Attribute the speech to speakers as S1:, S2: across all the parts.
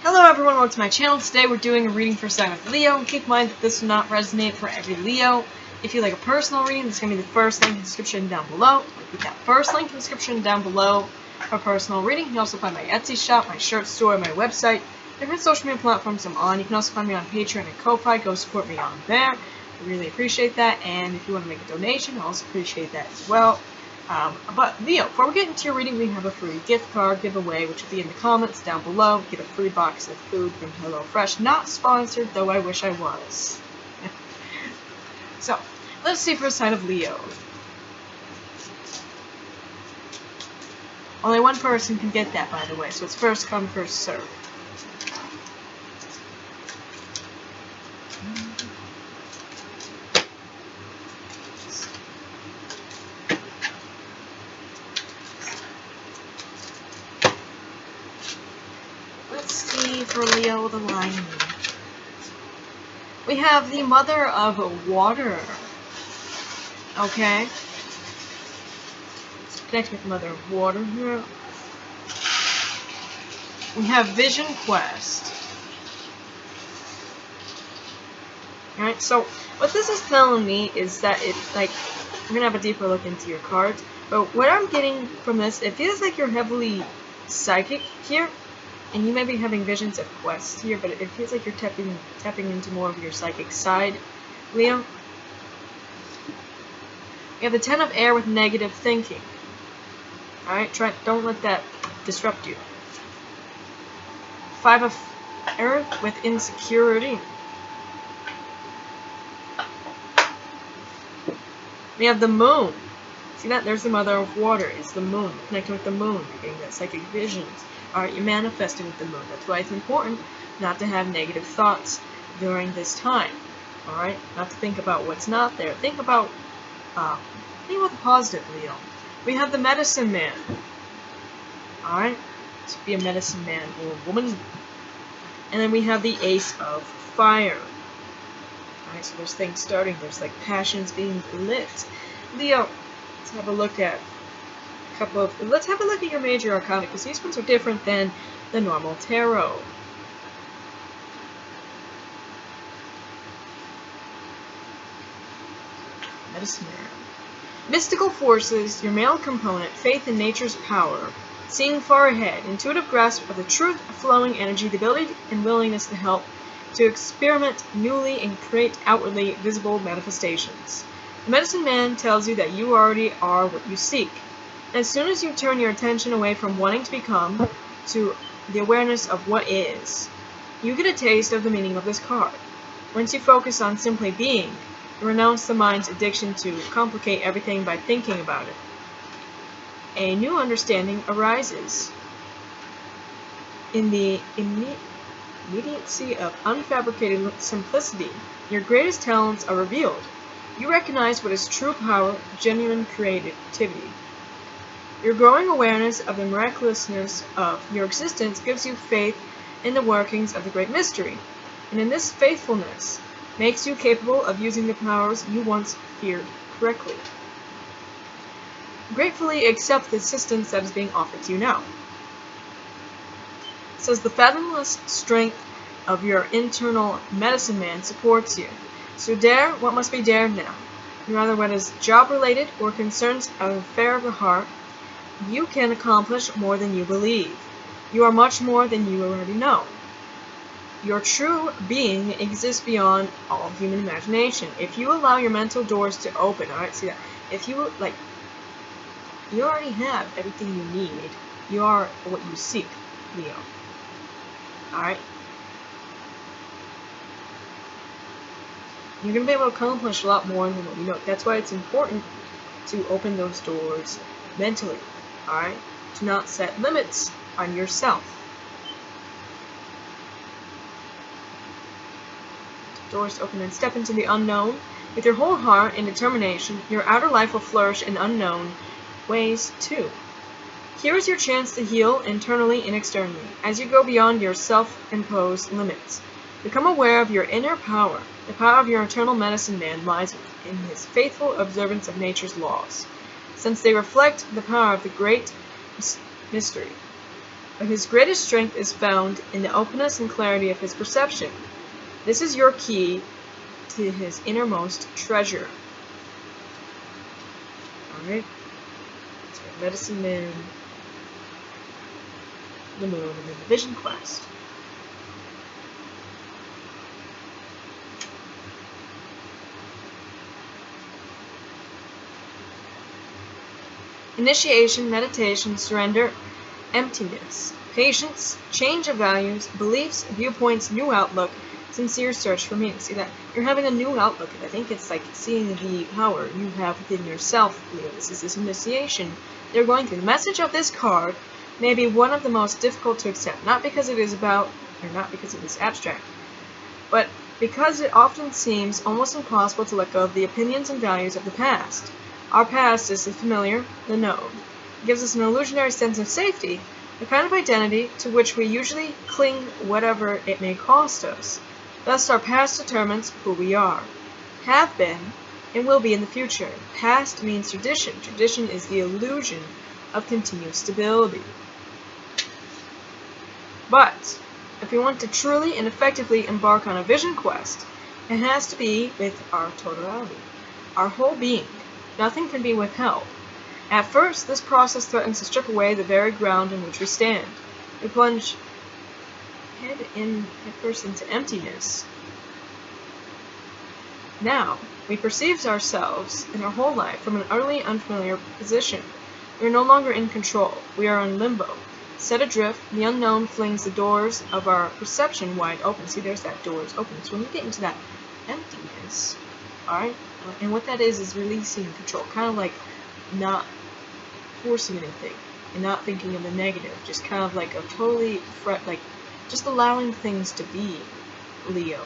S1: Hello everyone, welcome to my channel. Today we're doing a reading for sign of Leo. Keep in mind that this will not resonate for every Leo. If you like a personal reading, this is going to be the first link in the description down below. Click that first link in the description down below for personal reading. You can also find my Etsy shop, my shirt store, my website, different social media platforms I'm on. You can also find me on Patreon and Ko-Fi. Go support me on there. I really appreciate that. And if you want to make a donation, I also appreciate that as well. But Leo, before we get into your reading, we have a free gift card giveaway, which will be in the comments down below. Get a free box of food from HelloFresh. Not sponsored, though I wish I was. So, let's see for a sign of Leo. Only one person can get that, by the way, so it's first come, first serve. Let's see for Leo the Lion. We have the Mother of Water. Okay. Let's connect with Mother of Water here. We have Vision Quest. Alright, so what this is telling me is that we're gonna have a deeper look into your cards, but what I'm getting from this, it feels like you're heavily psychic here. And you may be having visions of quests here, but it feels like you're tapping into more of your psychic side, Leo. You have the 10 of Air with negative thinking. Alright, don't let that disrupt you. 5 of Earth with insecurity. We have the Moon. See that? There's the Mother of Water. It's the Moon. Connecting with the Moon. You're getting that psychic visions. Alright, you're manifesting with the Moon. That's why it's important not to have negative thoughts during this time. Alright? Not to think about what's not there. Think about the positive, Leo. We have the Medicine Man. Alright? This could be a medicine man or a woman. And then we have the Ace of Fire. Alright, so there's things starting. There's like passions being lit. Leo, let's have a look at let's have a look at your major arcana, because these ones are different than the normal tarot. Medicine Man. Mystical forces, your male component, faith in nature's power, seeing far ahead, intuitive grasp of the truth, flowing energy, the ability and willingness to help, to experiment newly and create outwardly visible manifestations. The Medicine Man tells you that you already are what you seek. As soon as you turn your attention away from wanting to become to the awareness of what is, you get a taste of the meaning of this card. Once you focus on simply being, you renounce the mind's addiction to complicate everything by thinking about it. A new understanding arises. In the immediacy of unfabricated simplicity, your greatest talents are revealed. You recognize what is true power, genuine creativity. Your growing awareness of the miraculousness of your existence gives you faith in the workings of the great mystery, and in this faithfulness makes you capable of using the powers you once feared correctly. Gratefully accept the assistance that is being offered to you now. It says the fathomless strength of your internal medicine man supports you. So dare what must be dared now. No matter what is job-related or concerns an affair of the heart, you can accomplish more than you believe. You are much more than you already know. Your true being exists beyond all human imagination. If you allow your mental doors to open, alright, see that? If you, you already have everything you need. You are what you seek, Leo. Alright? You're going to be able to accomplish a lot more than what you know. That's why it's important to open those doors mentally. Alright? Do not set limits on yourself. Doors open and step into the unknown. With your whole heart and determination, your outer life will flourish in unknown ways too. Here is your chance to heal internally and externally as you go beyond your self-imposed limits. Become aware of your inner power. The power of your eternal medicine man lies in his faithful observance of nature's laws, since they reflect the power of the great mystery. but his greatest strength is found in the openness and clarity of his perception. This is your key to his innermost treasure. Alright? So Medicine Man, the Moon, and then the Vision Quest. Initiation, meditation, surrender, emptiness, patience, change of values, beliefs, viewpoints, new outlook, sincere search for meaning. See that? You're having a new outlook. I think it's like seeing the power you have within yourself, Leo. This is this initiation they're going through. The message of this card may be one of the most difficult to accept, not because it is abstract, but because it often seems almost impossible to let go of the opinions and values of the past. Our past is the familiar, the known. It gives us an illusionary sense of safety, the kind of identity to which we usually cling whatever it may cost us. Thus, our past determines who we are, have been, and will be in the future. Past means tradition. Tradition is the illusion of continued stability. But, if we want to truly and effectively embark on a vision quest, it has to be with our totality, our whole being. Nothing can be withheld. At first, this process threatens to strip away the very ground on which we stand. We plunge head first into emptiness. Now, we perceive ourselves in our whole life from an utterly unfamiliar position. We are no longer in control. We are in limbo. Set adrift, the unknown flings the doors of our perception wide open. See, there's that doors open. So when you get into that emptiness, alright? And what that is releasing control. Kind of like not forcing anything and not thinking of the negative. Just kind of like a totally just allowing things to be, Leo.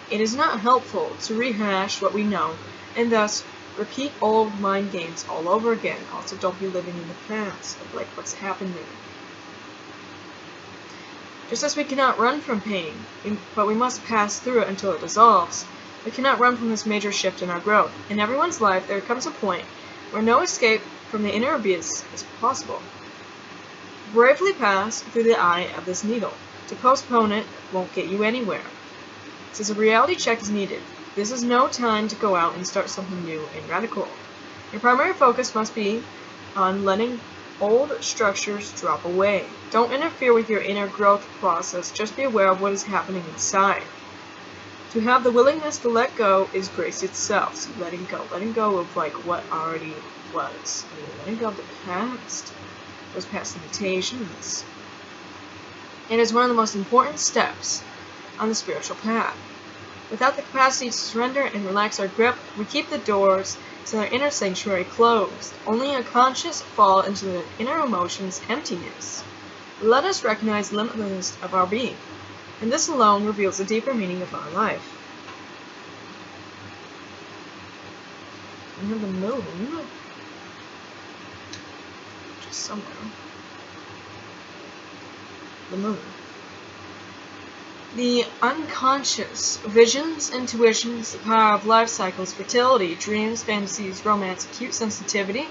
S1: It is not helpful to rehash what we know and thus repeat old mind games all over again. Also, don't be living in the past of like what's happened there. Just as we cannot run from pain, but we must pass through it until it dissolves, we cannot run from this major shift in our growth. In everyone's life, there comes a point where no escape from the inner abyss is possible. Bravely pass through the eye of this needle. To postpone it won't get you anywhere. Since a reality check is needed, this is no time to go out and start something new and radical. Your primary focus must be on letting old structures drop away. Don't interfere with your inner growth process, just be aware of what is happening inside. To have the willingness to let go is grace itself. So letting go of like what already was. Letting go of the past, those past limitations. It is one of the most important steps on the spiritual path. Without the capacity to surrender and relax our grip, we keep the doors to our inner sanctuary closed. Only a conscious fall into the inner emotions emptiness. Let us recognize the limitlessness of our being, and this alone reveals the deeper meaning of our life. We have the moon, just somewhere. The moon. The unconscious, visions, intuitions, the power of life cycles, fertility, dreams, fantasies, romance, acute sensitivity,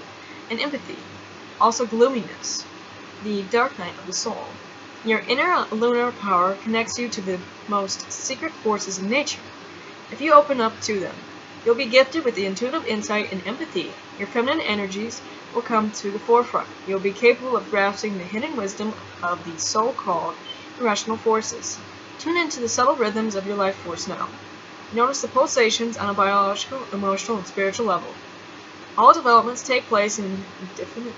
S1: and empathy. Also gloominess, the dark night of the soul. Your inner lunar power connects you to the most secret forces of nature. If you open up to them, you'll be gifted with the intuitive insight and empathy. Your feminine energies will come to the forefront. You'll be capable of grasping the hidden wisdom of the so-called irrational forces. Tune into the subtle rhythms of your life force now. Notice the pulsations on a biological, emotional, and spiritual level. All developments take place in indefinite,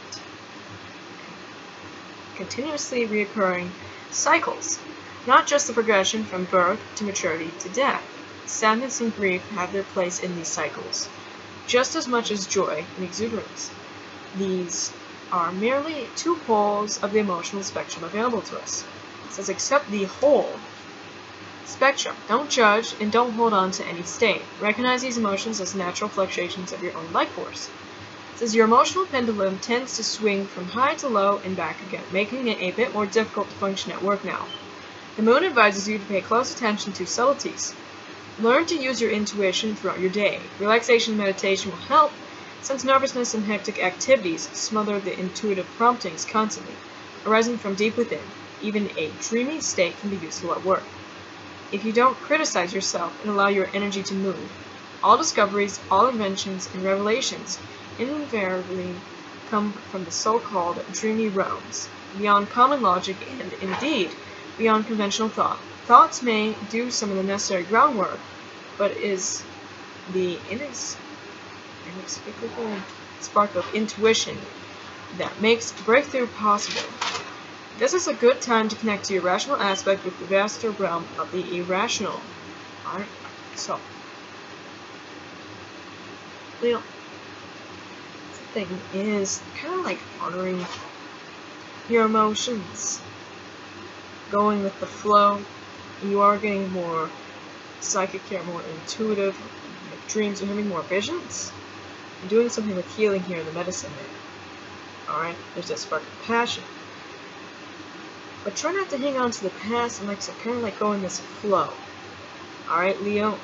S1: continuously reoccurring cycles, not just the progression from birth to maturity to death. Sadness and grief have their place in these cycles, just as much as joy and exuberance. These are merely two poles of the emotional spectrum available to us. It says accept the whole spectrum. Don't judge and don't hold on to any state. Recognize these emotions as natural fluctuations of your own life force. It says your emotional pendulum tends to swing from high to low and back again, making it a bit more difficult to function at work now. The moon advises you to pay close attention to subtleties. Learn to use your intuition throughout your day. Relaxation and meditation will help, Since nervousness and hectic activities smother the intuitive promptings constantly, arising from deep within, even a dreamy state can be useful at work. If you don't criticize yourself and allow your energy to move, all discoveries, all inventions, and revelations invariably come from the so-called dreamy realms, beyond common logic and, indeed, beyond conventional thought. Thoughts may do some of the necessary groundwork, but is the inexplicable spark of intuition that makes breakthrough possible. This is a good time to connect to your rational aspect with the vaster realm of the irrational. Alright, so Leo, the thing is kind of like honoring your emotions, going with the flow. You are getting more psychic here, more intuitive, like dreams, you're having more visions. You're doing something with healing here in the medicine there. Alright, there's that spark of passion. But try not to hang on to the past and kind of like go in this flow. Alright, Leo?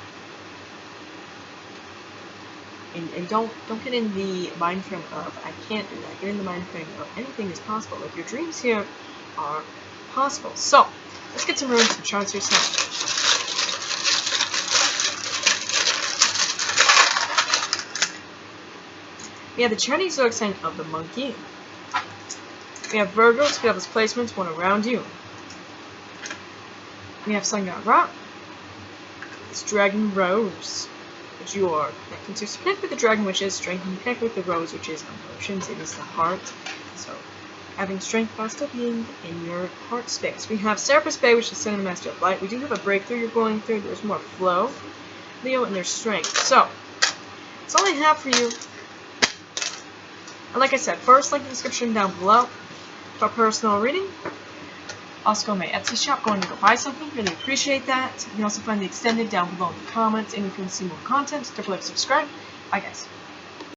S1: And don't get in the mind frame of, I can't do that. Get in the mind frame of anything is possible. Like, your dreams here are possible. So, let's get some runes and charts yourself. We have the Chinese zodiac sign of the monkey. We have Virgo, so we have its placements, one around you. We have Sun God Ra. It's Dragon Rose, which you are connecting to. So connect with the dragon, which is strength, and connect with the rose, which is emotions. It is the heart. So having strength while still being in your heart space. We have Serapis Bay, which is Sun and the Master of Light. We do have a breakthrough you're going through. There's more flow, Leo, and there's strength. So that's all I have for you. And like I said, first link in the description down below for personal reading. Also go to my Etsy shop, going to go buy something. Really appreciate that. You can also find the extended down below in the comments. And if you want to see more content, double subscribe. Bye guys.